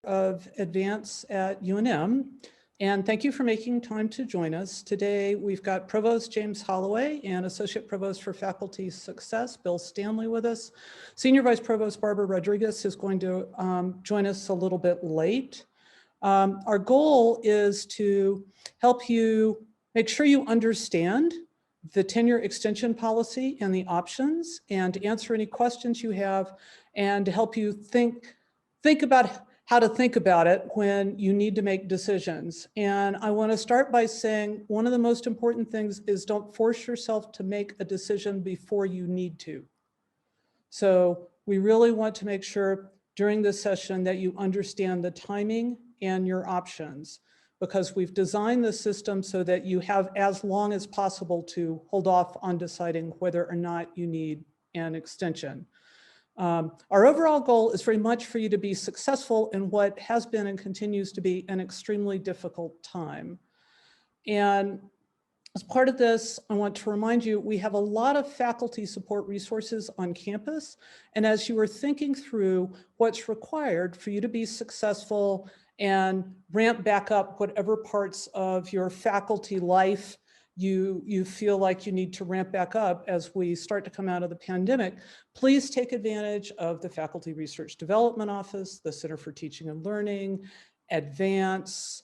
of Advance at UNM. And thank you for making time to join us. Today, we've got Provost James Holloway and Associate Provost for Faculty Success, Bill Stanley, with us. Senior Vice Provost Barbara Rodriguez is going to join us a little bit late. Our goal is to help you make sure you understand the tenure extension policy and the options, and to answer any questions you have, and to help you think about how to think about it when you need to make decisions. And I want to start by saying one of the most important things is don't force yourself to make a decision before you need to. So we really want to make sure during this session that you understand the timing and your options, because we've designed the system so that you have as long as possible to hold off on deciding whether or not you need an extension. Our overall goal is very much for you to be successful in what has been and continues to be an extremely difficult time. And as part of this, I want to remind you, we have a lot of faculty support resources on campus. And as you are thinking through what's required for you to be successful and ramp back up whatever parts of your faculty life you feel like you need to ramp back up as we start to come out of the pandemic, please take advantage of the Faculty Research Development Office, the Center for Teaching and Learning, Advance,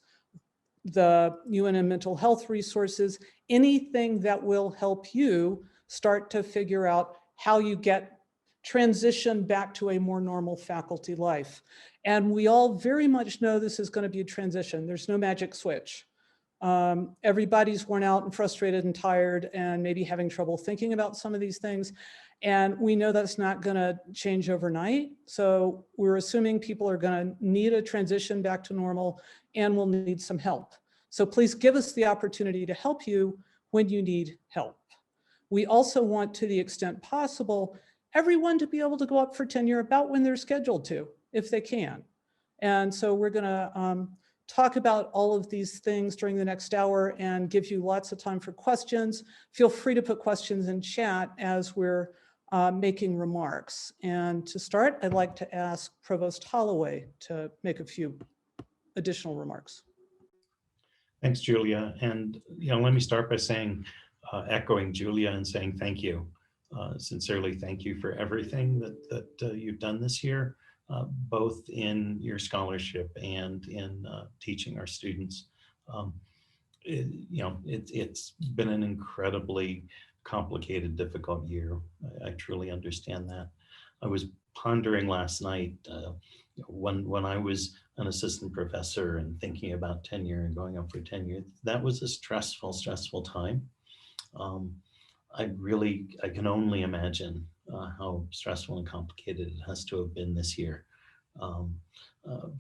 the UNM mental health resources, anything that will help you start to figure out how you transition back to a more normal faculty life. And we all very much know this is going to be a transition. There's no magic switch. Everybody's worn out and frustrated and tired and maybe having trouble thinking about some of these things. And we know that's not going to change overnight. So we're assuming people are going to need a transition back to normal and will need some help. So please give us the opportunity to help you when you need help. We also want, to the extent possible, everyone to be able to go up for tenure about when they're scheduled to, if they can. And so we're going to talk about all of these things during the next hour and give you lots of time for questions. Feel free to put questions in chat as we're making remarks. And to start, I'd like to ask Provost Holloway to make a few additional remarks. Thanks, Julia. And let me start by saying, echoing Julia and saying thank you. Sincerely, thank you for everything that you've done this year. Both in your scholarship and in teaching our students. It's been an incredibly complicated, difficult year. I truly understand that. I was pondering last night when I was an assistant professor and thinking about tenure and going up for tenure. That was a stressful time. I can only imagine how stressful and complicated it has to have been this year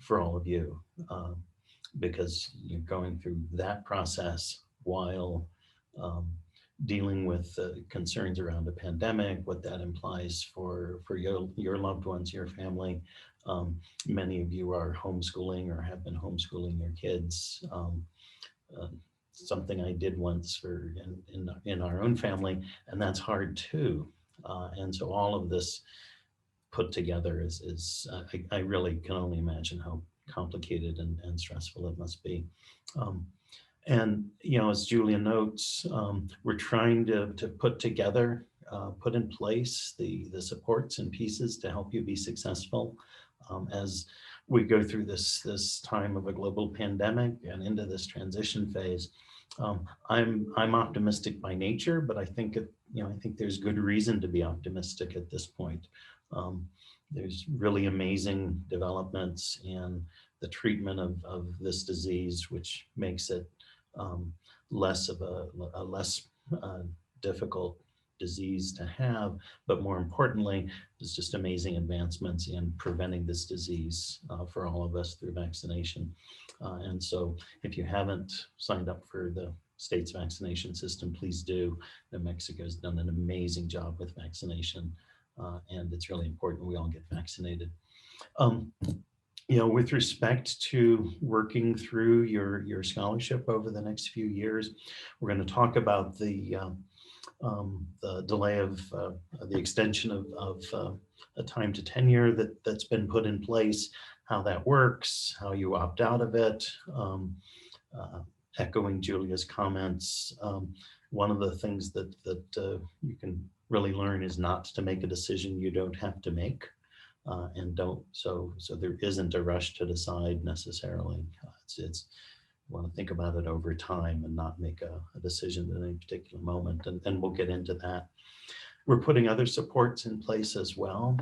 for all of you, because you're going through that process while dealing with concerns around a pandemic, what that implies for your loved ones, your family. Many of you are homeschooling or have been homeschooling your kids. Something I did once in our own family, and that's hard too. And so all of this put together is I really can only imagine how complicated and stressful it must be. And as Julia notes, we're trying to put together, put in place the supports and pieces to help you be successful as we go through this time of a global pandemic and into this transition phase. I'm optimistic by nature, but I think there's good reason to be optimistic at this point. There's really amazing developments in the treatment of this disease, which makes it less of a less difficult disease to have, but more importantly, there's just amazing advancements in preventing this disease for all of us through vaccination. And so if you haven't signed up for the state's vaccination system, please do. New Mexico's done an amazing job with vaccination, and it's really important we all get vaccinated. With respect to working through your scholarship over the next few years, we're going to talk about the the delay of the extension of a time to tenure that's been put in place, how that works, how you opt out of it. Echoing Julia's comments, one of the things that you can really learn is not to make a decision you don't have to make, and so there isn't a rush to decide necessarily. It's you want to think about it over time and not make a decision at any particular moment, and we'll get into that. We're putting other supports in place as well.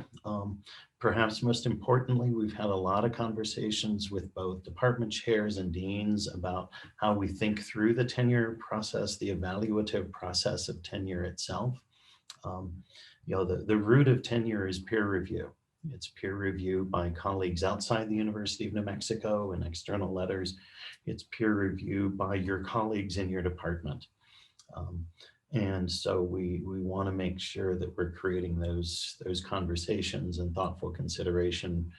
Perhaps most importantly, we've had a lot of conversations with both department chairs and deans about how we think through the tenure process, the evaluative process of tenure itself. The root of tenure is peer review. It's peer review by colleagues outside the University of New Mexico and external letters. It's peer review by your colleagues in your department. And so we want to make sure that we're creating those conversations and thoughtful consideration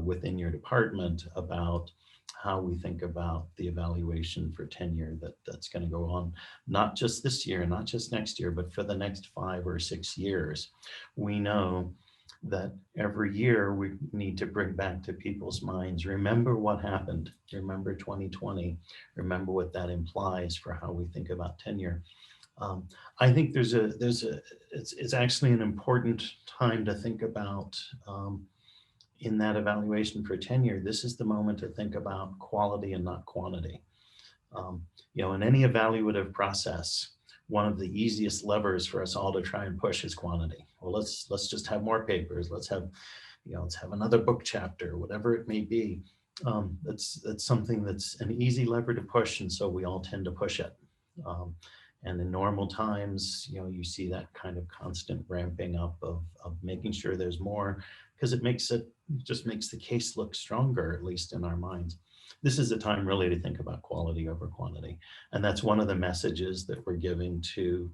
within your department about how we think about the evaluation for tenure that's going to go on, not just this year, not just next year, but for the next 5 or 6 years. We know that every year we need to bring back to people's minds, remember what happened, remember 2020, remember what that implies for how we think about tenure. I think it's actually an important time to think about in that evaluation for tenure. This is the moment to think about quality and not quantity. In any evaluative process, one of the easiest levers for us all to try and push is quantity. Well, let's just have more papers. Let's have another book chapter, whatever it may be. That's something that's an easy lever to push, and so we all tend to push it. And in normal times, you see that kind of constant ramping up of making sure there's more, because it just makes the case look stronger, at least in our minds. This is a time really to think about quality over quantity. And that's one of the messages that we're giving to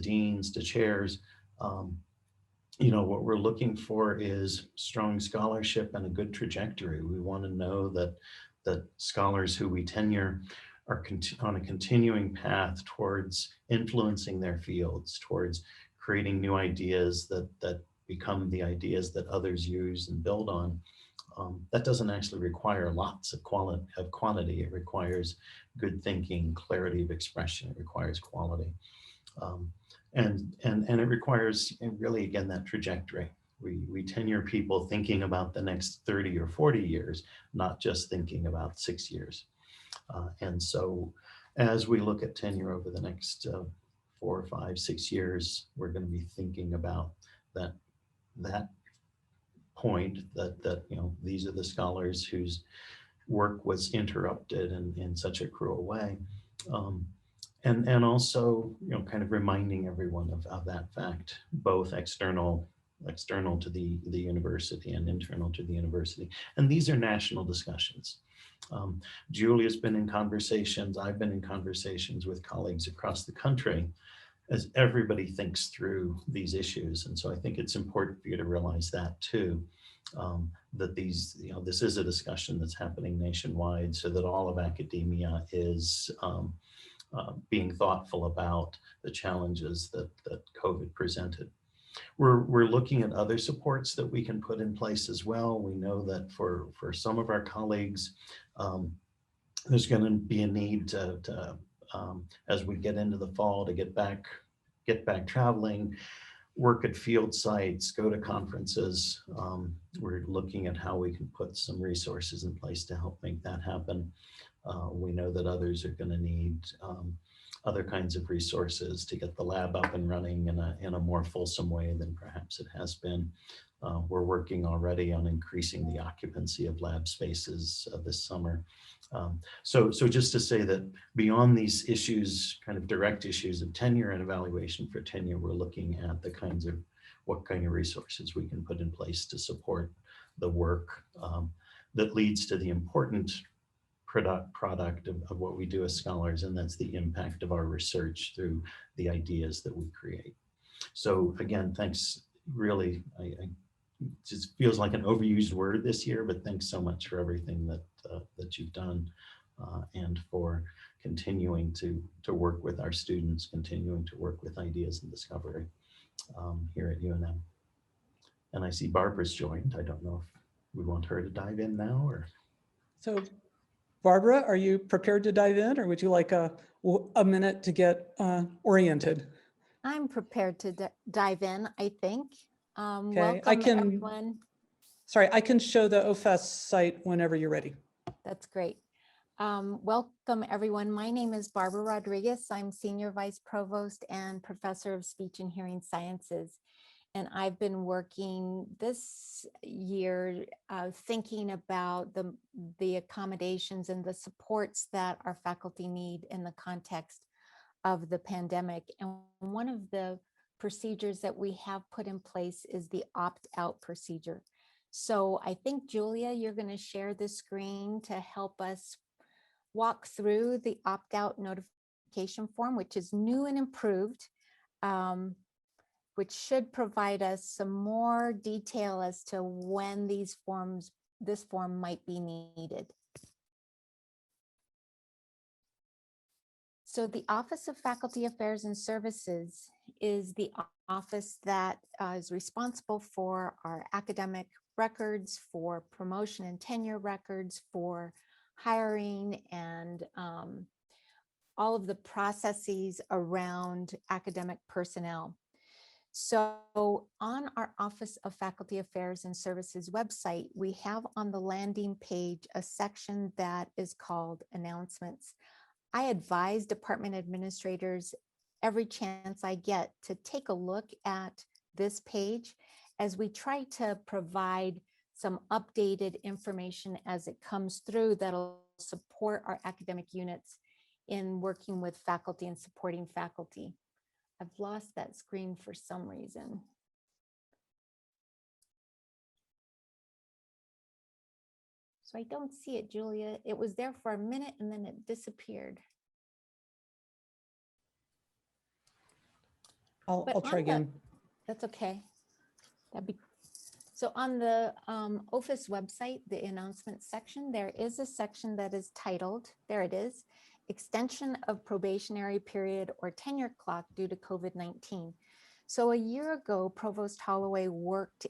deans, to chairs. What we're looking for is strong scholarship and a good trajectory. We want to know that scholars who we tenure are on a continuing path towards influencing their fields, towards creating new ideas that become the ideas that others use and build on. That doesn't actually require lots of quantity. It requires good thinking, clarity of expression. It requires quality. And it requires, really, again, that trajectory. We tenure people thinking about the next 30 or 40 years, not just thinking about 6 years. And so as we look at tenure over the next 4, 5, 6 years, we're going to be thinking about that point that these are the scholars whose work was interrupted in such a cruel way. And also, kind of reminding everyone of that fact, both external to the university and internal to the university. And these are national discussions. Julia's been in conversations, I've been in conversations with colleagues across the country as everybody thinks through these issues. And so I think it's important for you to realize that too, that this is a discussion that's happening nationwide, so that all of academia is being thoughtful about the challenges that COVID presented. We're looking at other supports that we can put in place as well. We know that for some of our colleagues, there's going to be a need to as we get into the fall, to get back traveling, work at field sites, go to conferences. We're looking at how we can put some resources in place to help make that happen. We know that others are going to need other kinds of resources to get the lab up and running in a more fulsome way than perhaps it has been. We're working already on increasing the occupancy of lab spaces this summer. So just to say that beyond these issues, kind of direct issues of tenure and evaluation for tenure, we're looking at what kind of resources we can put in place to support the work that leads to the important product of what we do as scholars, and that's the impact of our research through the ideas that we create. So again, thanks. Really, it just feels like an overused word this year, but thanks so much for everything that you've done and for continuing to work with our students, continuing to work with ideas and discovery here at UNM. And I see Barbara's joined. I don't know if we want her to dive in now or. So Barbara, are you prepared to dive in, or would you like a minute to get oriented? I'm prepared to dive in, I think. Okay, Welcome, everyone. Sorry, I can show the OFAS site whenever you're ready. That's great. Welcome, everyone. My name is Barbara Rodriguez. I'm Senior Vice Provost and Professor of Speech and Hearing Sciences. And I've been working this year thinking about the accommodations and the supports that our faculty need in the context of the pandemic. And one of the procedures that we have put in place is the opt-out procedure. So I think, Julia, you're going to share the screen to help us walk through the opt-out notification form, which is new and improved, which should provide us some more detail as to when this form might be needed. So the Office of Faculty Affairs and Services is the office that is responsible for our academic records, for promotion and tenure records, for hiring, and all of the processes around academic personnel. So on our Office of Faculty Affairs and Services website, we have on the landing page a section that is called Announcements. I advise department administrators every chance I get to take a look at this page as we try to provide some updated information as it comes through that'll support our academic units in working with faculty and supporting faculty. I've lost that screen for some reason. So I don't see it, Julia. It was there for a minute and then it disappeared. I'll try again. That's okay. So on the OFIS website, the announcement section, there is a section that is titled, there it is, Extension of Probationary Period or Tenure Clock due to COVID-19. So a year ago, Provost Holloway worked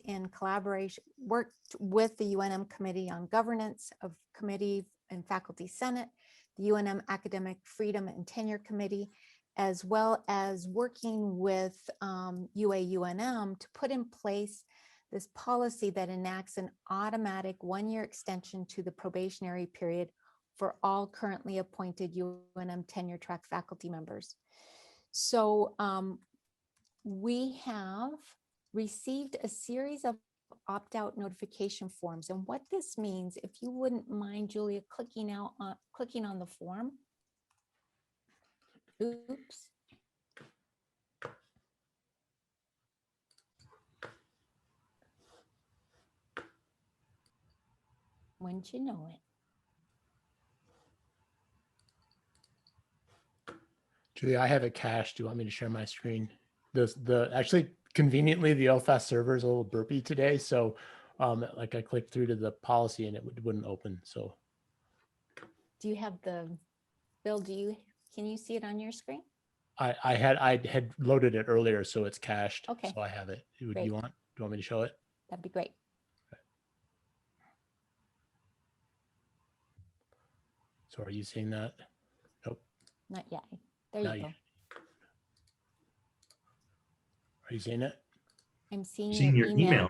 with the UNM Committee on Governance of Committee and Faculty Senate, the UNM Academic Freedom and Tenure Committee, as well as working with UAUNM to put in place this policy that enacts an automatic one-year extension to the probationary period for all currently appointed UNM tenure track faculty members. So we have received a series of opt-out notification forms. And what this means, if you wouldn't mind, Julia, clicking on the form. Oops. Wouldn't you know it? Julia, I have it cached. Do you want me to share my screen? Actually, conveniently, the OFAS server is a little burpy today. So like I clicked through to the policy and it wouldn't open. So do you have Bill, can you see it on your screen? I had loaded it earlier, so it's cached. Okay. So I have it. Do Great. you want me to show it? That'd be great. Okay. So are you seeing that? Nope. Not yet. There Not you go. yet. Are you seeing it? I'm seeing Your email.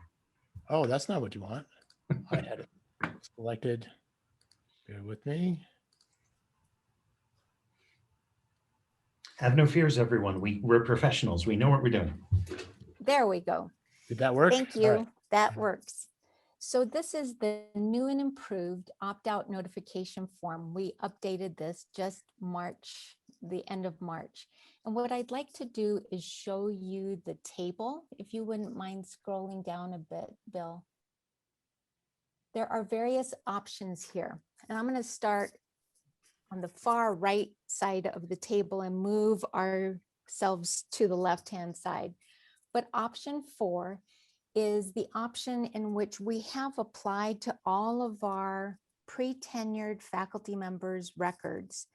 Oh, that's not what you want. I had it selected. Bear with me. Have no fears, everyone. We're professionals. We know what we're doing. There we go. Did that work? Thank you. All right. That works. So this is the new and improved opt-out notification form. We updated this just the end of March. And what I'd like to do is show you the table, if you wouldn't mind scrolling down a bit, Bill. There are various options here. And I'm going to start on the far right side of the table and move ourselves to the left-hand side. But option 4 is the option in which we have applied to all of our pre-tenured faculty members' records,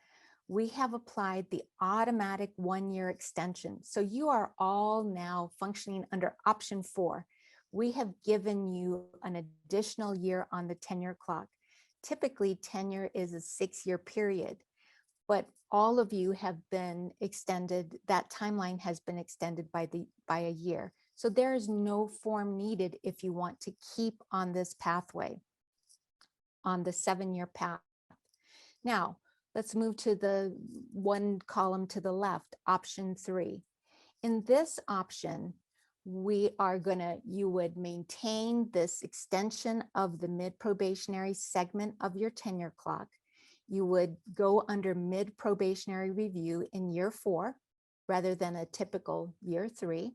we have applied the automatic one-year extension. So you are all now functioning under option 4. We have given you an additional year on the tenure clock. Typically, tenure is a 6-year period, but all of you have been extended, that timeline has been extended by a year. So there is no form needed if you want to keep on this pathway, on the 7-year path. Now, let's move to the one column to the left, option 3. In this option, you would maintain this extension of the mid-probationary segment of your tenure clock. You would go under mid-probationary review in year 4, rather than a typical year 3.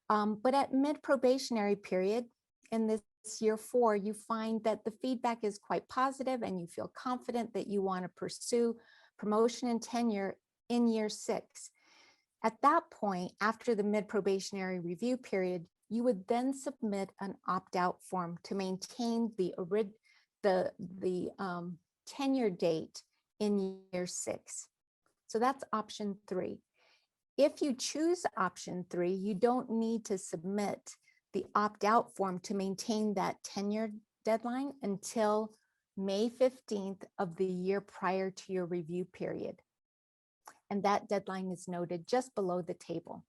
But at mid-probationary period, in this year 4, you find that the feedback is quite positive and you feel confident that you want to pursue promotion and tenure in year 6. At that point, after the mid-probationary review period, you would then submit an opt-out form to maintain the tenure date in year 6. So that's option 3. If you choose option 3, you don't need to submit the opt-out form to maintain that tenure deadline until May 15th of the year prior to your review period. And that deadline is noted just below the table.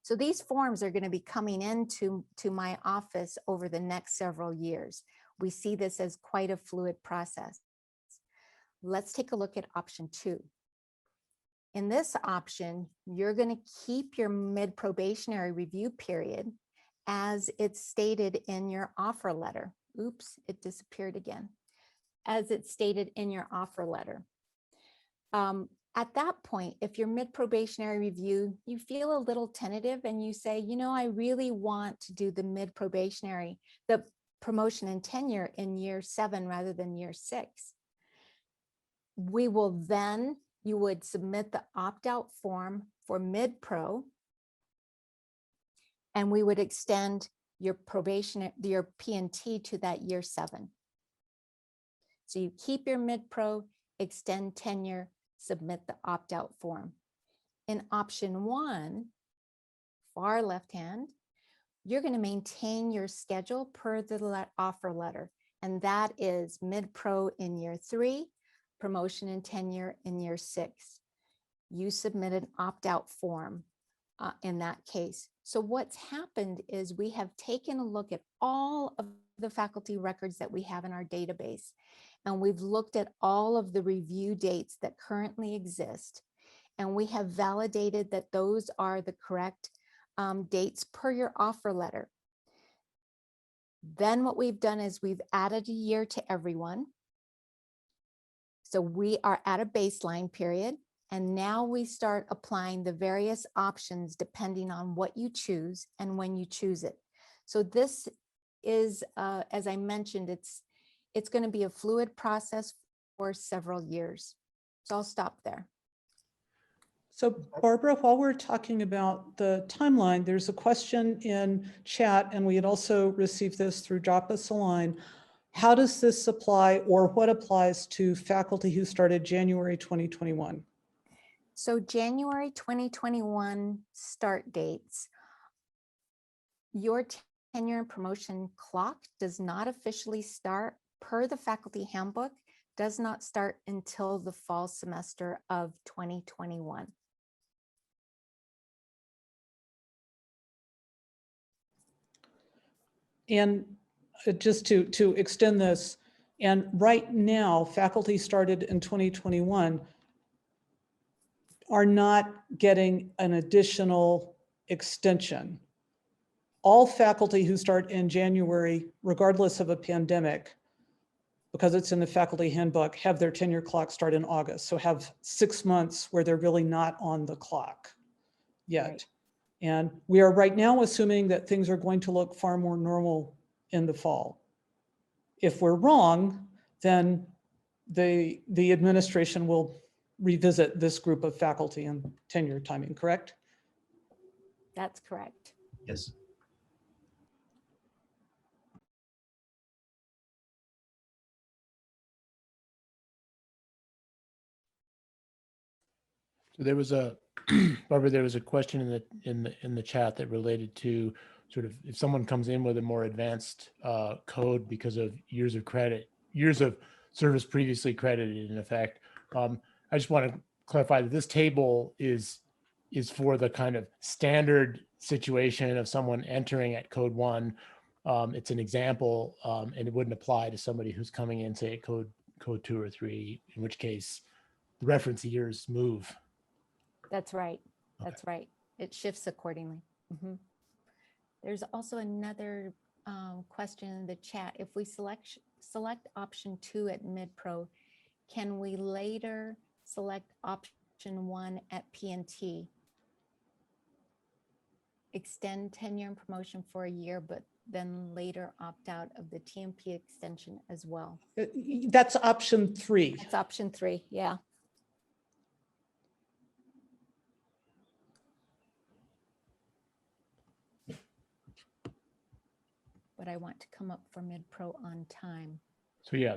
So these forms are going to be coming into my office over the next several years. We see this as quite a fluid process. Let's take a look at option 2. In this option, you're going to keep your mid-probationary review period as it's stated in your offer letter. Oops, it disappeared again. As it's stated in your offer letter. At that point, if your mid-probationary review, you feel a little tentative and you say, you know, I really want to do the mid-probationary, the promotion and tenure in year 7 rather than year 6. You would submit the opt-out form for mid-pro, and we would extend your probation, your P&T to that year 7. So you keep your mid-pro, extend tenure, submit the opt-out form. In option 1, far left hand, you're going to maintain your schedule per the offer letter, and that is mid-pro in year 3, promotion and tenure in year 6. You submit an opt-out form in that case. So what's happened is we have taken a look at all of the faculty records that we have in our database, and we've looked at all of the review dates that currently exist, and we have validated that those are the correct dates per your offer letter. Then what we've done is we've added a year to everyone. So we are at a baseline period, and now we start applying the various options depending on what you choose and when you choose it. So this is, as I mentioned, it's going to be a fluid process for several years. So I'll stop there. So Barbara, while we're talking about the timeline, there's a question in chat, and we had also received this through Drop Us a Line. How does this apply, or what applies to faculty who started January 2021? So January 2021 start dates. Your tenure and promotion clock does not officially start per the faculty handbook, does not start until the fall semester of 2021. And just to extend this, and right now, faculty started in 2021 are not getting an additional extension. All faculty who start in January, regardless of a pandemic, because it's in the faculty handbook, have their tenure clock start in August. So have 6 months where they're really not on the clock yet. Right. And we are right now assuming that things are going to look far more normal in the fall. If we're wrong, then the administration will revisit this group of faculty and tenure timing, correct? That's correct. Yes. So there was a, Barbara, there was a question in the chat that related to sort of if someone comes in with a more advanced code because of years of service previously credited in effect. I just want to clarify that this table is for the kind of standard situation of someone entering at code 1. It's an example, and it wouldn't apply to somebody who's coming in, say, at code 2 or 3, in which case the reference years move. That's right. Okay. That's right. It shifts accordingly. Mhm. There's also another question in the chat. If we select option 2 at mid-pro, can we later select option 1 at P&T? Extend tenure and promotion for a year, but then later opt out of the TMP extension as well. That's option 3. That's option 3, yeah. But I want to come up for mid-pro on time. So yeah,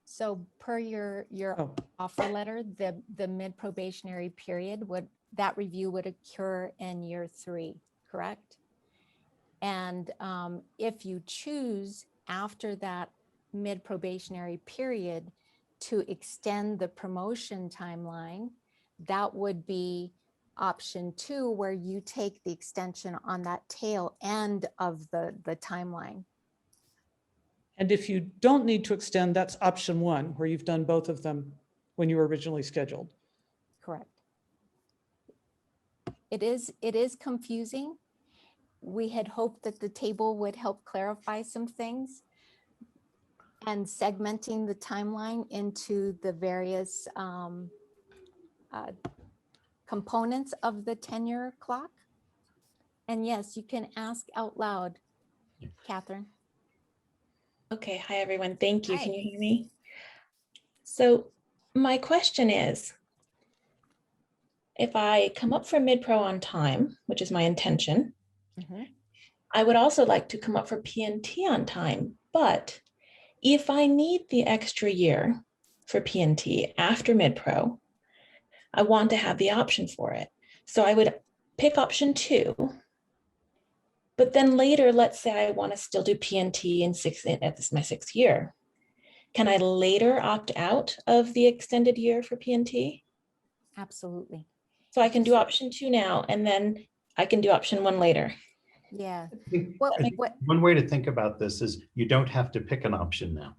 So per your Oh. offer letter, the mid-probationary period that review would occur in year 3, correct? And if you choose after that mid-probationary period to extend the promotion timeline, that would be option 2, where you take the extension on that tail end of the timeline. And if you don't need to extend, that's option 1, where you've done both of them when you were originally scheduled. Correct. It is confusing. We had hoped that the table would help clarify some things, and segmenting the timeline into the various components of the tenure clock. And yes, you can ask out loud, Catherine. Okay, hi everyone. Thank you. Hi. Can you hear me? So my question is, if I come up for mid-pro on time, which is my intention, Mhm. I would also like to come up for P&T on time. But if I need the extra year for P&T after mid-pro, I want to have the option for it. So I would pick option 2. But then later, let's say I want to still do P&T at my 6th year. Can I later opt out of the extended year for P&T? Absolutely. So I can do option 2 now, and then I can do option 1 later. Yeah. I think What? one way to think about this is you don't have to pick an option now.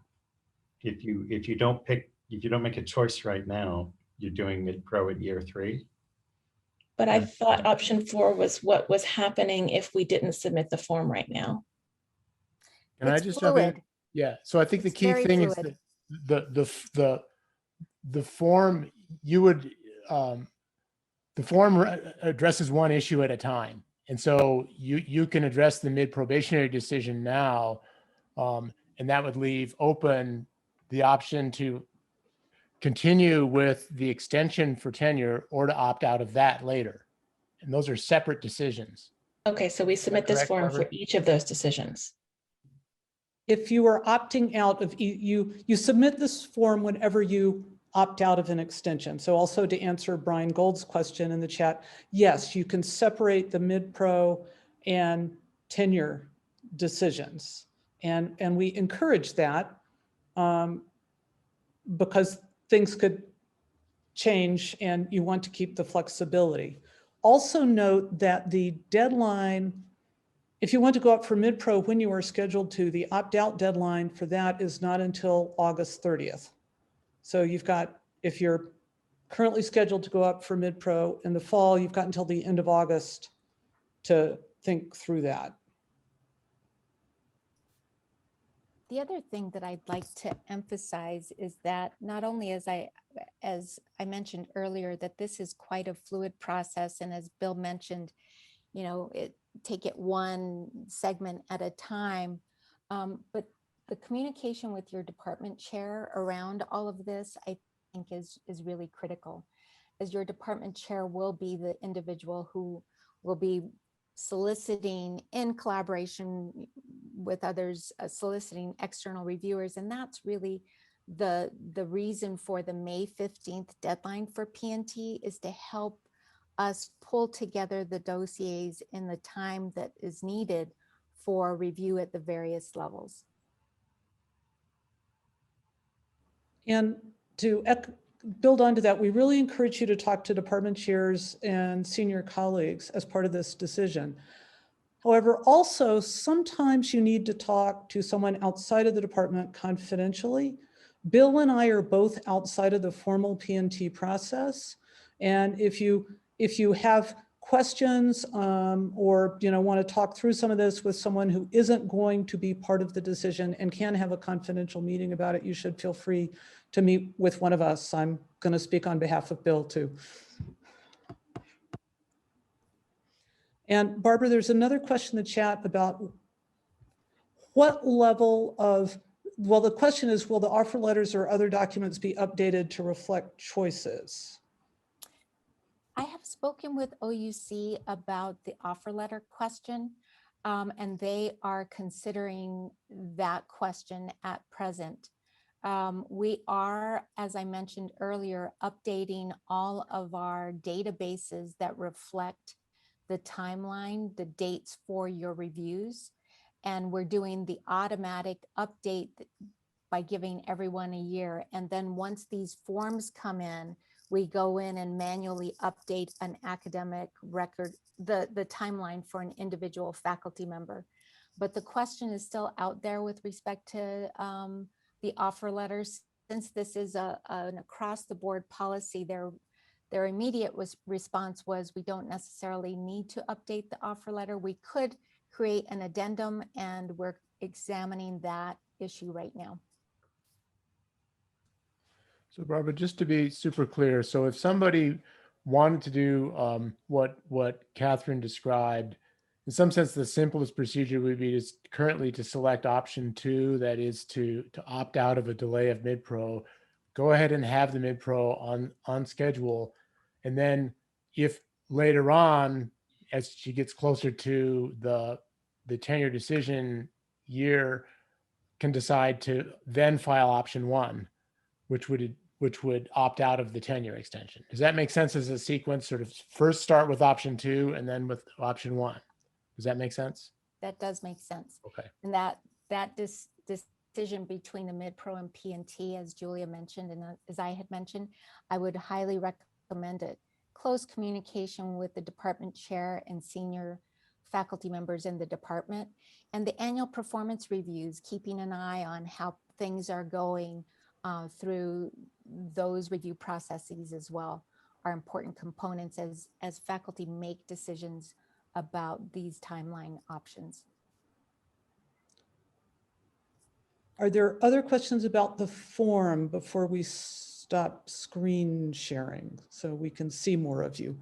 If you don't make a choice right now, you're doing mid-pro at year 3. But I thought option 4 was what was happening if we didn't submit the form right now. can I It's just jump in? fluid. Yeah. So I think the It's key very thing is fluid. that the form you would the form addresses one issue at a time, and so you can address the mid-probationary decision now, and that would leave open the option to continue with the extension for tenure or to opt out of that later. And those are separate decisions. Okay, so we submit this correct, form Barbara? for each of those decisions. If you are opting out of, you submit this form whenever you opt out of an extension. So also to answer Brian Gold's question in the chat, yes, you can separate the mid-pro and tenure decisions. And we encourage that because things could change and you want to keep the flexibility. Also note that the deadline, if you want to go up for mid-pro when you are scheduled to, the opt-out deadline for that is not until August 30th. So you've got, if you're currently scheduled to go up for mid-pro in the fall, you've got until the end of August to think through that. The other thing that I'd like to emphasize is that not only as I mentioned earlier, that this is quite a fluid process. And as Bill mentioned, take it one segment at a time. But the communication with your department chair around all of this, I think is really critical, as your department chair will be the individual who will be soliciting in collaboration with others, soliciting external reviewers. And that's really The reason for the May 15th deadline for P&T is to help us pull together the dossiers in the time that is needed for review at the various levels. And to build onto that, we really encourage you to talk to department chairs and senior colleagues as part of this decision. However, also sometimes you need to talk to someone outside of the department confidentially. Bill and I are both outside of the formal P&T process. And if you have questions or want to talk through some of this with someone who isn't going to be part of the decision and can have a confidential meeting about it, you should feel free to meet with one of us. I'm going to speak on behalf of Bill too. And Barbara, there's another question in the chat about what level of, well, the question is, will the offer letters or other documents be updated to reflect choices? I have spoken with OUC about the offer letter question, and they are considering that question at present. We are, as I mentioned earlier, updating all of our databases that reflect the timeline, the dates for your reviews, and we're doing the automatic update by giving everyone a year. And then once these forms come in, we go in and manually update an academic record, the timeline for an individual faculty member. But the question is still out there with respect to the offer letters. Since this is an across the board policy, their immediate response was, we don't necessarily need to update the offer letter. We could create an addendum, and we're examining that issue right now. So Barbara, just to be super clear, so if somebody wanted to do what Catherine described, in some sense, the simplest procedure would be currently to select option 2, that is to opt out of a delay of mid-pro, go ahead and have the mid-pro on schedule. And then if later on, as she gets closer to the tenure decision year, can decide to then file option 1, which would opt out of the tenure extension. Does that make sense as a sequence? Sort of first start with option 2 and then with option 1. Does that make sense? That does make sense. Okay. And that decision between the mid-pro and P&T, as Julia mentioned, and as I had mentioned, I would highly recommend it. Close communication with the department chair and senior faculty members in the department, and the annual performance reviews, keeping an eye on how things are going through those review processes as well, are important components as faculty make decisions about these timeline options. Are there other questions about the form before we stop screen sharing so we can see more of you?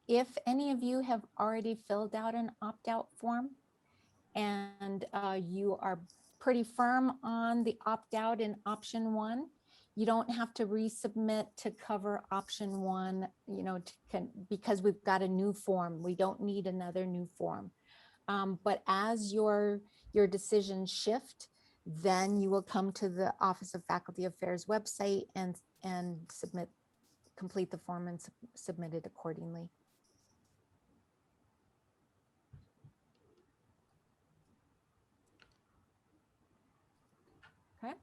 If any of you have already filled out an opt-out form and you are pretty firm on the opt-out in option 1, you don't have to resubmit to cover option 1, because we've got a new form. We don't need another new form. But as your decisions shift, then you will come to the Office of Faculty Affairs website and complete the form and submit it accordingly. Okay.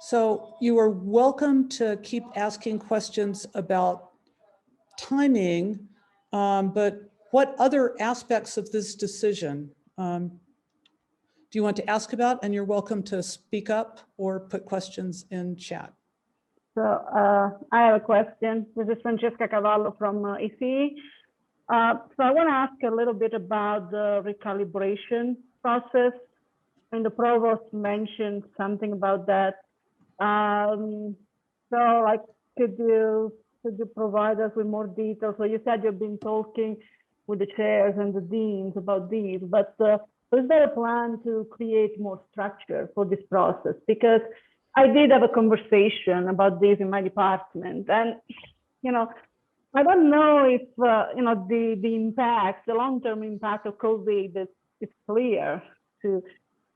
So you are welcome to keep asking questions about timing, but what other aspects of this decision do you want to ask about? And you're welcome to speak up or put questions in chat. So I have a question. This is Francesca Cavallo from ECE. So I want to ask a little bit about the recalibration process. And the provost mentioned something about that. So like, could you provide us with more details? So you said you've been talking with the chairs and the deans about these, but is there a plan to create more structure for this process? Because I did have a conversation about this in my department, and I don't know if, the impact, the long-term impact of COVID is clear to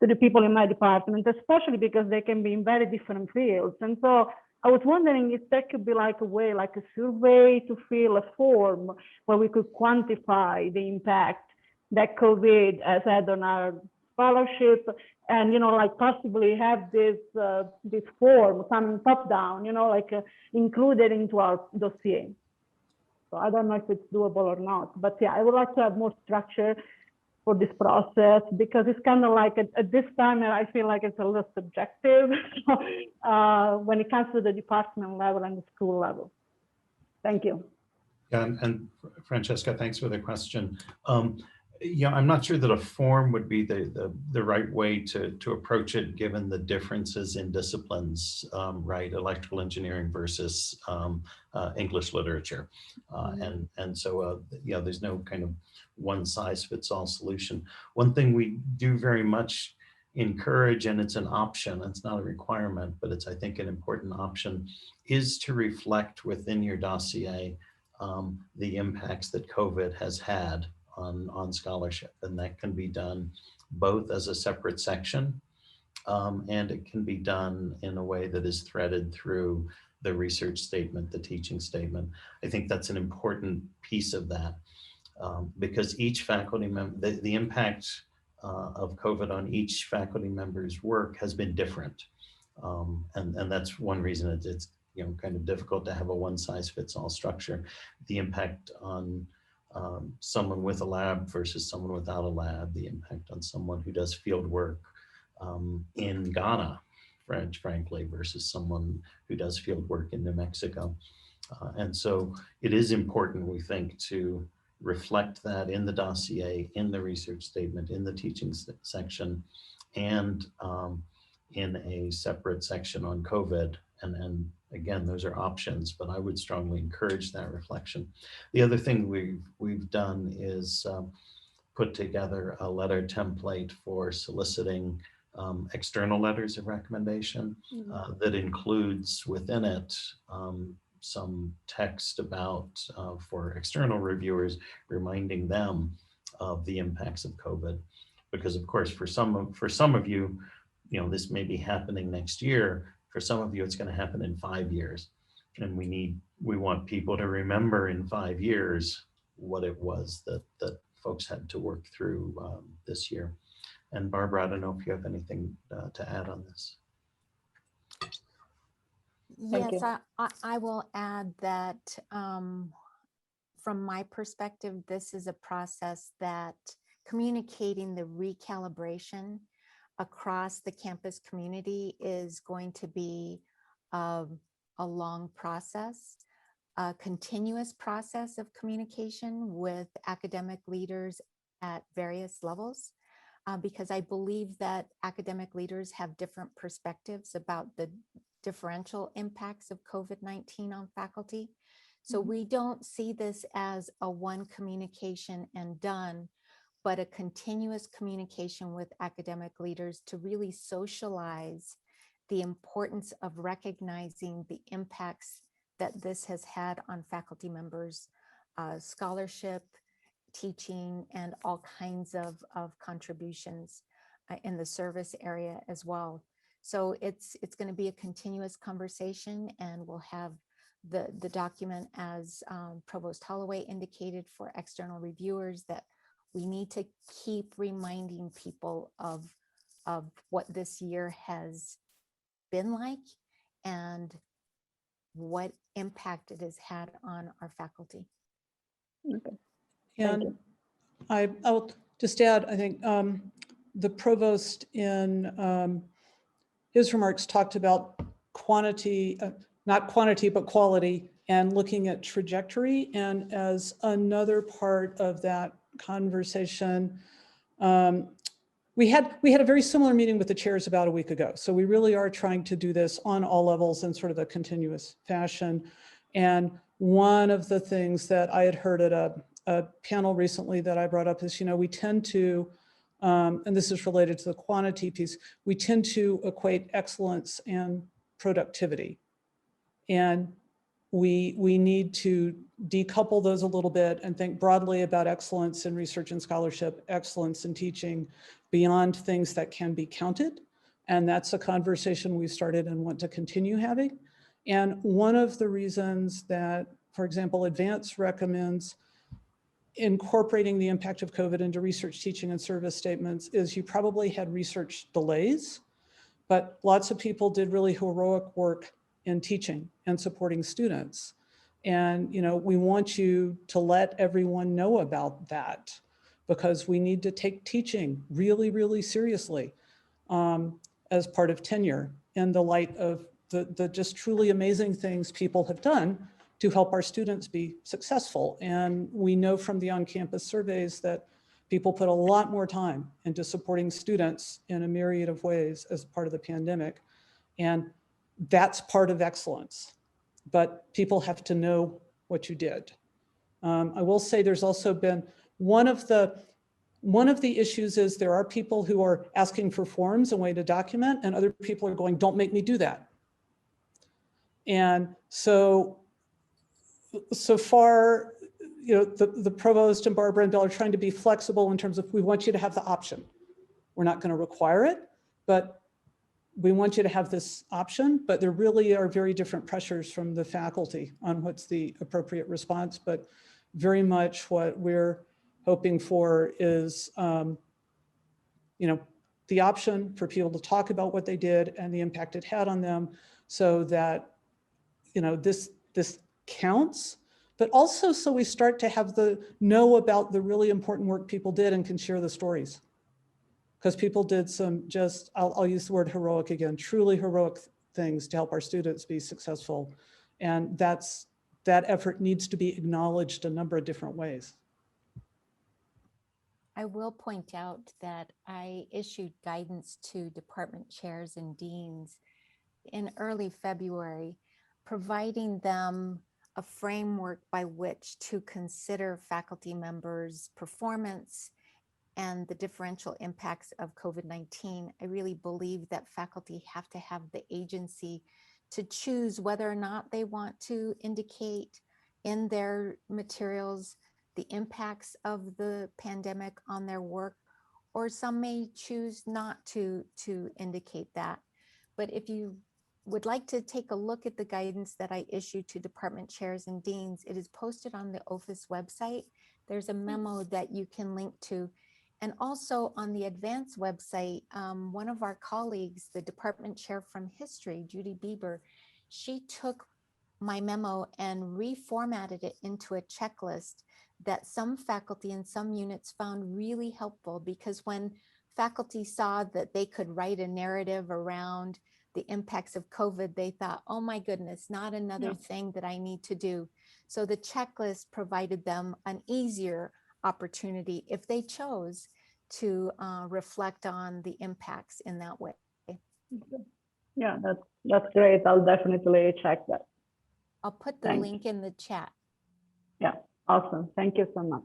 the people in my department, especially because they can be in very different fields. And so I was wondering if that could be like a way, like a survey to fill a form where we could quantify the impact that COVID has had on our scholarship, and like possibly have this form coming top down, included into our dossier. So I don't know if it's doable or not, but yeah, I would like to have more structure for this process, because it's kind of like at this time, I feel like it's a little subjective when it comes to the department level and the school level. Thank you. Yeah, and Francesca, thanks for the question. Yeah, I'm not sure that a form would be the right way to approach it, given the differences in disciplines, right? Electrical engineering versus English literature. And so, there's no kind of one size fits all solution. One thing we do very much encourage, and it's an option, it's not a requirement, but it's, I think, an important option, is to reflect within your dossier the impacts that COVID has had on scholarship. And that can be done both as a separate section, and it can be done in a way that is threaded through the research statement, the teaching statement. I think that's an important piece of that, because each faculty member, the impact of COVID on each faculty member's work has been different. And that's one reason it's kind of difficult to have a one size fits all structure. The impact on someone with a lab versus someone without a lab, the impact on someone who does field work in Ghana, frankly, versus someone who does field work in New Mexico. And so it is important, we think, to reflect that in the dossier, in the research statement, in the teaching section, and in a separate section on COVID. And again, those are options, but I would strongly encourage that reflection. The other thing we've done is put together a letter template for soliciting external letters of recommendation that includes within it some text about for external reviewers, reminding them of the impacts of COVID. Because of course, for some of you, this may be happening next year. For some of you, it's going to happen in 5 years. And we want people to remember in 5 years what it was that folks had to work through this year. And Barbara, I don't know if you have anything to add on this. Yes, I will add that from my perspective, this is a process that communicating the recalibration across the campus community is going to be a long process, a continuous process of communication with academic leaders at various levels, because I believe that academic leaders have different perspectives about the differential impacts of COVID-19 on faculty. So we don't see this as a one communication and done, but a continuous communication with academic leaders to really socialize the importance of recognizing the impacts that this has had on faculty members, scholarship, teaching, and all kinds of contributions in the service area as well. So it's going to be a continuous conversation, and we'll have the document, as Provost Holloway indicated, for external reviewers, that we need to keep reminding people of what this year has been like and what impact it has had on our faculty. Okay. And I'll just add, I think the provost in his remarks talked about quantity, not quantity, but quality, and looking at trajectory. And as another part of that conversation, we had a very similar meeting with the chairs about a week ago. So we really are trying to do this on all levels in sort of a continuous fashion. And one of the things that I had heard at a panel recently that I brought up is, we tend to, and this is related to the quantity piece, we tend to equate excellence and productivity. And we need to decouple those a little bit and think broadly about excellence in research and scholarship, excellence in teaching beyond things that can be counted. And that's a conversation we started and want to continue having. And one of the reasons that, for example, Advance recommends incorporating the impact of COVID into research, teaching, and service statements is you probably had research delays, but lots of people did really heroic work in teaching and supporting students. And we want you to let everyone know about that, because we need to take teaching really, really seriously as part of tenure in the light of the just truly amazing things people have done to help our students be successful. And we know from the on-campus surveys that people put a lot more time into supporting students in a myriad of ways as part of the pandemic. And that's part of excellence, but people have to know what you did. I will say there's also been one of the issues is there are people who are asking for forms and way to document, and other people are going, don't make me do that. And so far, the provost and Barbara and Bill are trying to be flexible in terms of, we want you to have the option. We're not going to require it, but we want you to have this option. But there really are very different pressures from the faculty on what's the appropriate response. But very much what we're hoping for is, the option for people to talk about what they did and the impact it had on them, so that, this counts, but also so we start to have know about the really important work people did and can share the stories. Because people did some I'll use the word heroic again, truly heroic things to help our students be successful. And that effort needs to be acknowledged a number of different ways. I will point out that I issued guidance to department chairs and deans in early February, providing them a framework by which to consider faculty members' performance and the differential impacts of COVID-19. I really believe that faculty have to have the agency to choose whether or not they want to indicate in their materials the impacts of the pandemic on their work, or some may choose not to indicate that. But if you would like to take a look at the guidance that I issued to department chairs and deans, it is posted on the OFIS website. There's a memo that you can link to. And also on the Advance website, one of our colleagues, the department chair from history, Judy Bieber, she took my memo and reformatted it into a checklist that some faculty and some units found really helpful, because when faculty saw that they could write a narrative around the impacts of COVID, they thought, oh my goodness, not another thing that I need to do. So the checklist provided them an easier opportunity, if they chose, to reflect on the impacts in that way. Yeah, that's great. I'll definitely check that. I'll put the Thanks. link in the chat. Yeah, awesome. Thank you so much.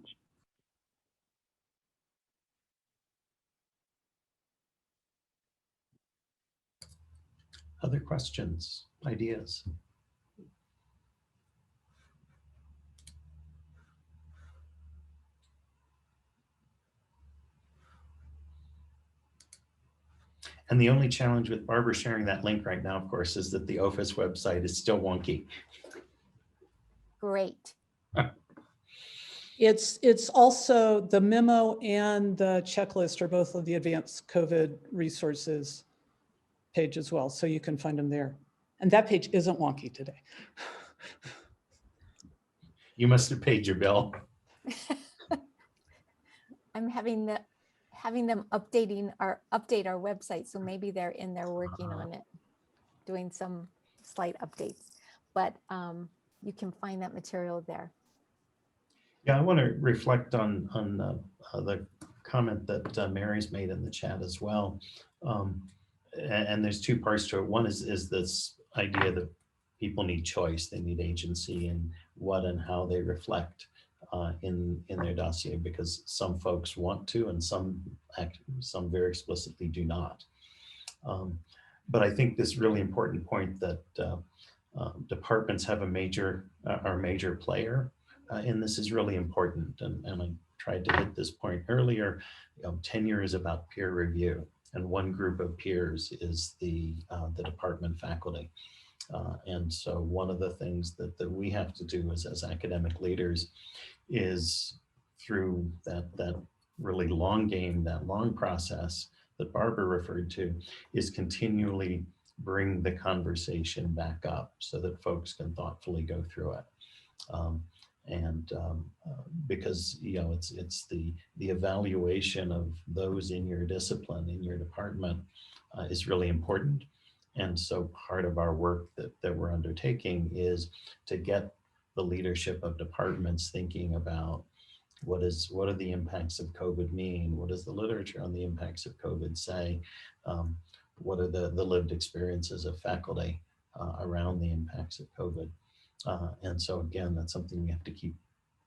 Other questions, ideas? And the only challenge with Barbara sharing that link right now, of course, is that the OFIS website is still wonky. Great. It's also the memo and the checklist are both of the advanced COVID resources page as well. So you can find them there. And that page isn't wonky today. You must have paid your bill. I'm having them update our website, so maybe they're in there working on it, doing some slight updates. But you can find that material there. Yeah, I want to reflect on the comment that Mary's made in the chat as well. And there's two parts to it. One is this idea that people need choice, they need agency in what and how they reflect in their dossier, because some folks want to and some very explicitly do not. But I think this really important point that departments have are a major player in this is really important. And I tried to hit this point earlier. Tenure is about peer review, and one group of peers is the department faculty. And so one of the things that we have to do as academic leaders is through that really long game, that long process that Barbara referred to, is continually bring the conversation back up so that folks can thoughtfully go through it. Because it's the evaluation of those in your discipline, in your department, is really important. And so part of our work that we're undertaking is to get the leadership of departments thinking about what are the impacts of COVID mean? What does the literature on the impacts of COVID say? What are the lived experiences of faculty around the impacts of COVID? And so again, that's something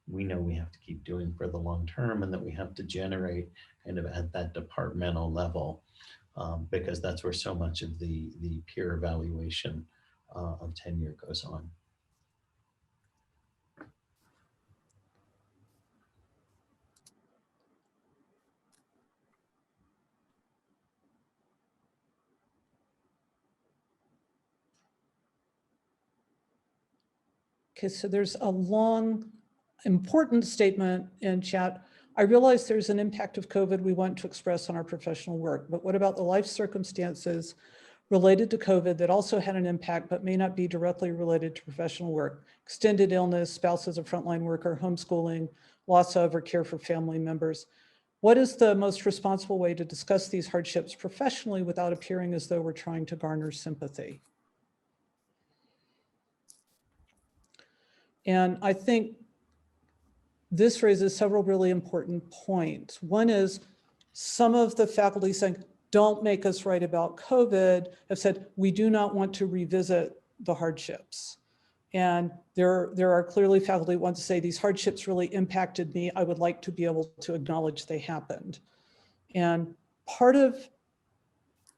we know we have to keep doing for the long term, and that we have to generate kind of at that departmental level, because that's where so much of the peer evaluation of tenure goes on. Okay, so there's a long, important statement in chat. I realize there's an impact of COVID we want to express on our professional work, but what about the life circumstances related to COVID that also had an impact but may not be directly related to professional work? Extended illness, spouses of frontline worker, homeschooling, loss of or care for family members. What is the most responsible way to discuss these hardships professionally without appearing as though we're trying to garner sympathy? And I think this raises several really important points. One is some of the faculty saying, don't make us write about COVID, have said, we do not want to revisit the hardships. And there are clearly faculty who want to say these hardships really impacted me. I would like to be able to acknowledge they happened. And part of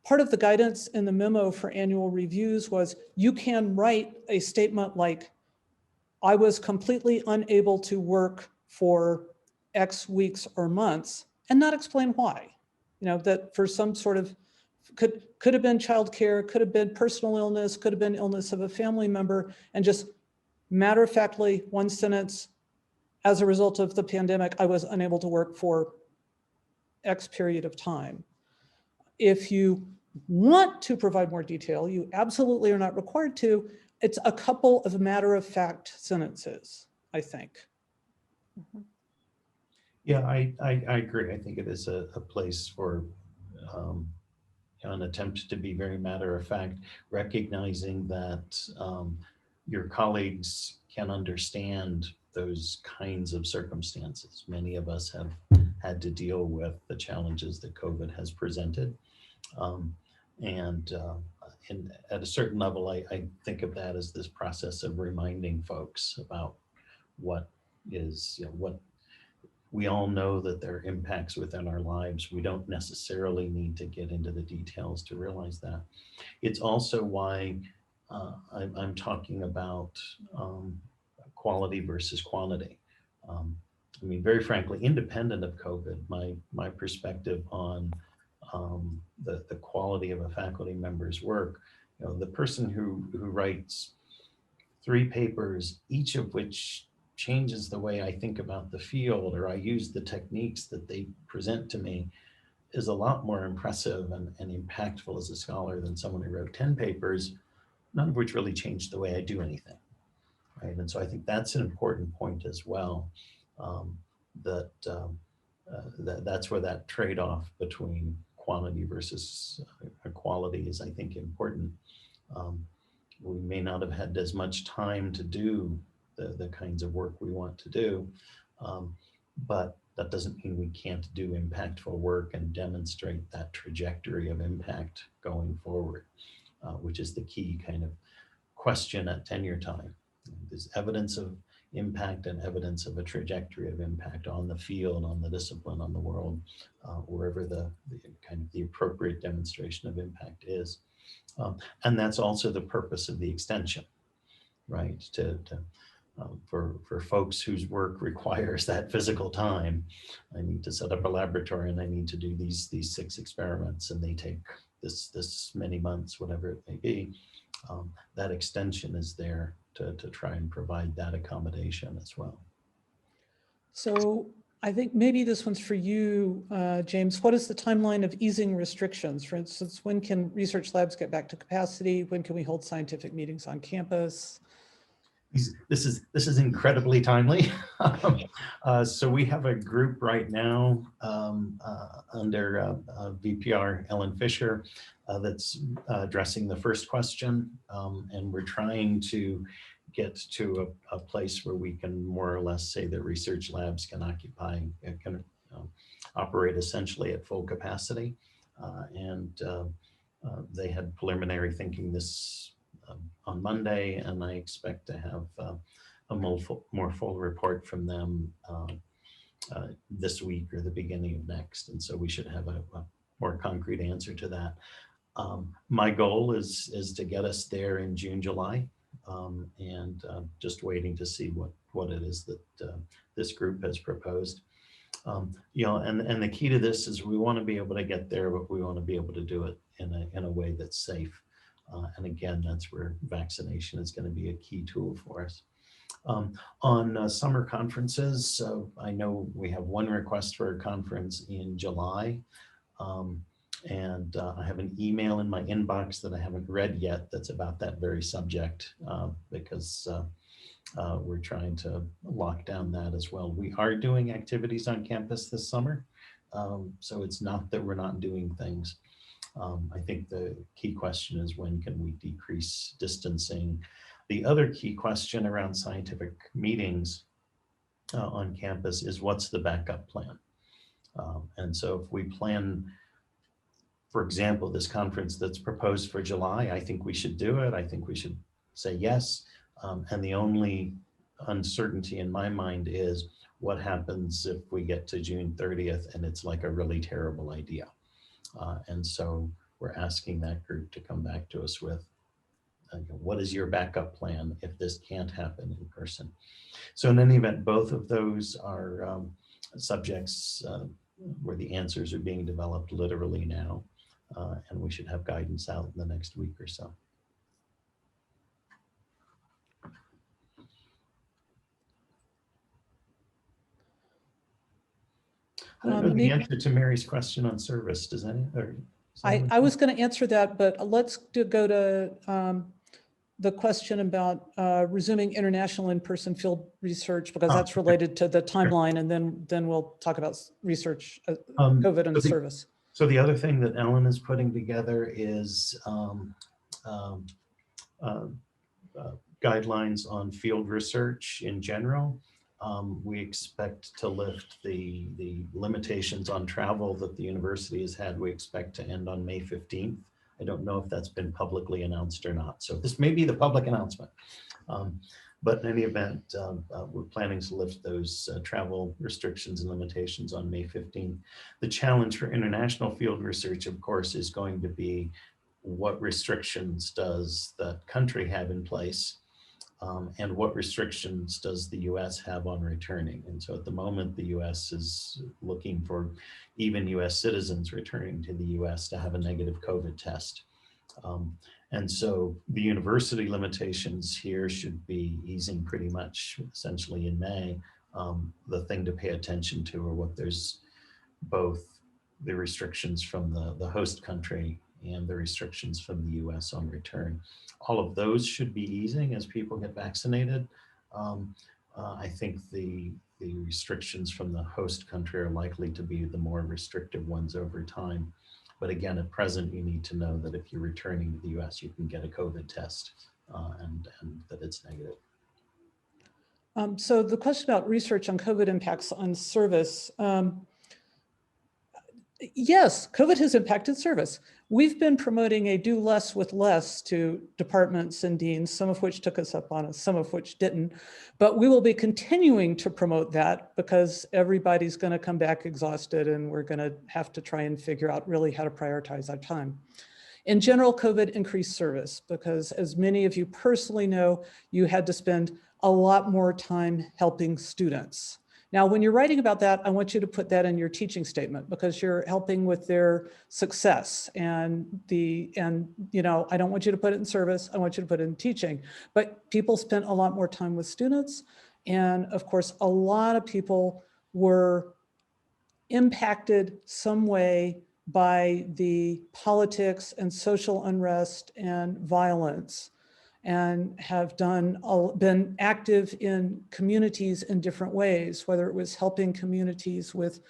the guidance in the memo for annual reviews was you can write a statement like, I was completely unable to work for X weeks or months, and not explain why. That for some sort of, could have been childcare, could have been personal illness, could have been illness of a family member, and just matter-of-factly, one sentence, as a result of the pandemic, I was unable to work for X period of time. If you want to provide more detail, you absolutely are not required to. It's a couple of matter-of-fact sentences, I think. Mhm. Yeah, I agree. I think it is a place for an attempt to be very matter-of-fact, recognizing that your colleagues can understand those kinds of circumstances. Many of us have had to deal with the challenges that COVID has presented. And at a certain level, I think of that as this process of reminding folks about what is, what we all know that there are impacts within our lives. We don't necessarily need to get into the details to realize that. It's also why I'm talking about quality versus quantity. I mean, very frankly, independent of COVID, my perspective on the quality of a faculty member's work, the person who writes 3 papers, each of which changes the way I think about the field, or I use the techniques that they present to me, is a lot more impressive and impactful as a scholar than someone who wrote 10 papers, none of which really changed the way I do anything, right? And so I think that's an important point as well, that's where that trade-off between quantity versus quality is, I think, important. We may not have had as much time to do the kinds of work we want to do, but that doesn't mean we can't do impactful work and demonstrate that trajectory of impact going forward, which is the key kind of question at tenure time. There's evidence of impact and evidence of a trajectory of impact on the field, on the discipline, on the world, wherever the kind of the appropriate demonstration of impact is. And that's also the purpose of the extension. right? For folks whose work requires that physical time, I need to set up a laboratory and I need to do these 6 experiments, and they take this many months, whatever it may be. That extension is there to try and provide that accommodation as well. So I think maybe this one's for you, James. What is the timeline of easing restrictions? For instance, when can research labs get back to capacity? When can we hold scientific meetings on campus? This is incredibly timely. So we have a group right now under VPR Ellen Fisher that's addressing the first question, and we're trying to get to a place where we can more or less say that research labs can operate essentially at full capacity, and they had preliminary thinking this on Monday, and I expect to have a more full report from them this week or the beginning of next. And so we should have a more concrete answer to that. My goal is to get us there in June, July, and just waiting to see what it is that this group has proposed. You know, and the key to this is we want to be able to get there, but we want to be able to do it in a way that's safe. And again, that's where vaccination is going to be a key tool for us. On summer conferences, I know we have one request for a conference in July. And I have an email in my inbox that I haven't read yet that's about that very subject, because we're trying to lock down that as well. We are doing activities on campus this summer, so it's not that we're not doing things. I think the key question is, when can we decrease distancing? The other key question around scientific meetings on campus is, what's the backup plan? And so if we plan, for example, this conference that's proposed for July, I think we should do it. I think we should say yes. And the only uncertainty in my mind is, what happens if we get to June 30th and it's like a really terrible idea? And so we're asking that group to come back to us with, what is your backup plan if this can't happen in person? So in any event, both of those are subjects where the answers are being developed literally now, and we should have guidance out in the next week or so. I don't know the answer to Mary's question on service. Does any? I was going to answer that, but let's go to the question about resuming international in-person field research, because that's related to the timeline, and then we'll talk about research, COVID and service. So the other thing that Ellen is putting together is guidelines on field research in general. We expect to lift the limitations on travel that the university has had. We expect to end on May 15th. I don't know if that's been publicly announced or not. So this may be the public announcement. But in any event, we're planning to lift those travel restrictions and limitations on May 15th. The challenge for international field research, of course, is going to be, what restrictions does the country have in place? And what restrictions does the US have on returning? And so at the moment, the US is looking for even US citizens returning to the US to have a negative COVID test. And so the university limitations here should be easing pretty much essentially in May. The thing to pay attention to are what there's both the restrictions from the host country and the restrictions from the US on return. All of those should be easing as people get vaccinated. I think the restrictions from the host country are likely to be the more restrictive ones over time. But again, at present, you need to know that if you're returning to the US, you can get a COVID test and that it's negative. So the question about research on COVID impacts on service. Yes, COVID has impacted service. We've been promoting a do less with less to departments and deans, some of which took us up on it, some of which didn't. But we will be continuing to promote that, because everybody's going to come back exhausted, and we're going to have to try and figure out really how to prioritize our time. In general, COVID increased service because, as many of you personally know, you had to spend a lot more time helping students. Now, when you're writing about that, I want you to put that in your teaching statement because you're helping with their success. And you know, I don't want you to put it in service. I want you to put it in teaching. But people spent a lot more time with students. And of course, a lot of people were impacted some way by the politics and social unrest and violence, and have been active in communities in different ways, whether it was helping communities with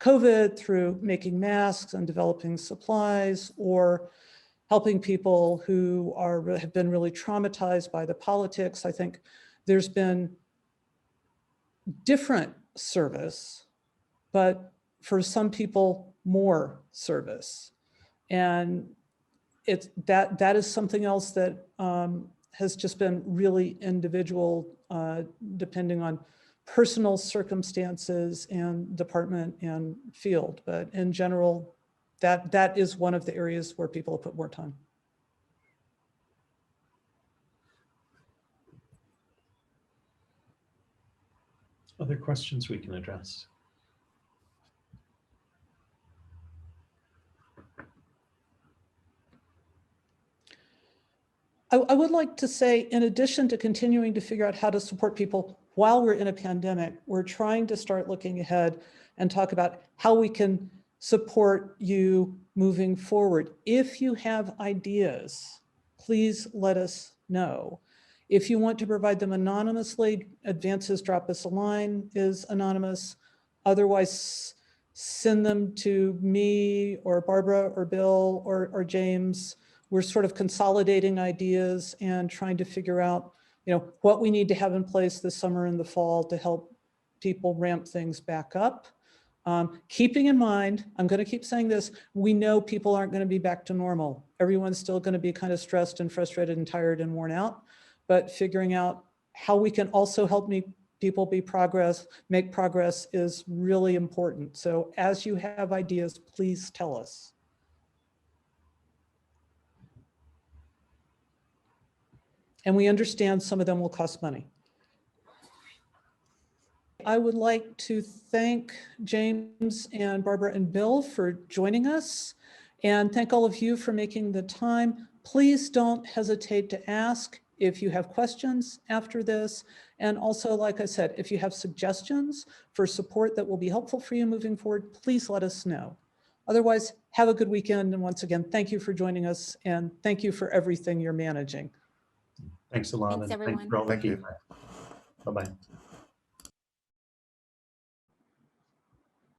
COVID through making masks and developing supplies, or helping people who have been really traumatized by the politics. I think there's been different service, but for some people, more service. And that is something else that has just been really individual, depending on personal circumstances and department and field. But in general, that is one of the areas where people have put more time. Other questions we can address? I would like to say, in addition to continuing to figure out how to support people while we're in a pandemic, we're trying to start looking ahead and talk about how we can support you moving forward. If you have ideas, please let us know. If you want to provide them anonymously, Advances Drop Us a Line is anonymous. Otherwise, send them to me or Barbara or Bill or James. We're sort of consolidating ideas and trying to figure out, you know, what we need to have in place this summer and the fall to help people ramp things back up. Keeping in mind, I'm going to keep saying this, we know people aren't going to be back to normal. Everyone's still going to be kind of stressed and frustrated and tired and worn out, but figuring out how we can also help people make progress is really important. So as you have ideas, please tell us. And we understand some of them will cost money. I would like to thank James and Barbara and Bill for joining us, and thank all of you for making the time. Please don't hesitate to ask if you have questions after this. And also, like I said, if you have suggestions for support that will be helpful for you moving forward, please let us know. Otherwise, have a good weekend. And once again, thank you for joining us, and thank you for everything you're managing. Thanks a lot. Thanks, and everyone. Thanks for all the Thank you. feedback. Bye-bye.